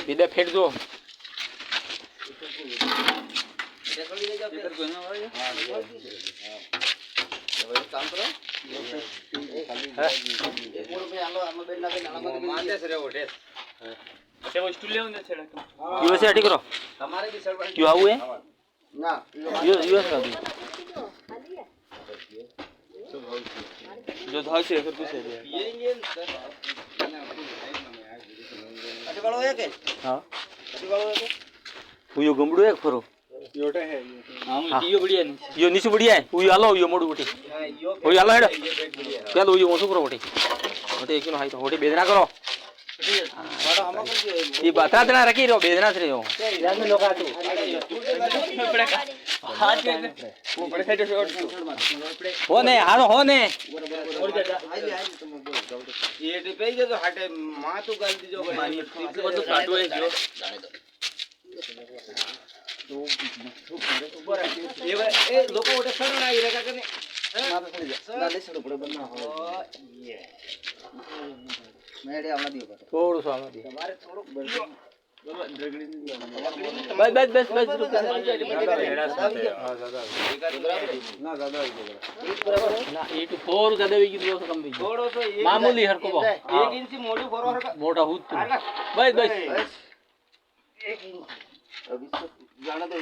બીજા ફેટ જો काम करो યુએસ એટી કરો ક્યું આવું હે ना યુએસ का जो था से फिर कुछ है ये अरे वालों है के हां अरे वालों है वो यो गमड़ो है फरो योटे है हां यो बढ़िया नहीं यो नीचे बढ़िया है वो आलो यो मोड़ उठी वो आलो हेड क्या लो यो ओसो करो उठी उठी एक नो हाई तो उठी बेदना करो ये बता देना रखी रो बेदना से हो यार में लोग आते वो बड़े साइड से हो ने हारो हो ने ये पे जो तो हटे मां तो गलती जो बनी वो तो काटो है जो ये लोग उठे सर ना ये का करने नाले सड़ पड़े बनना हो ये मेरे आना दियो थोड़ा सा आना दियो तुम्हारे थोड़ो बस ना ज्यादा ना 84 ज्यादा भी किलो कम भी थोड़ो सो मामूली हर को 1 इंच मोटी फोरो हर मोटा हुत बस 1 इंच अभी जाना तो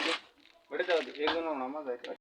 बड़े जाओ एक दिन होना मत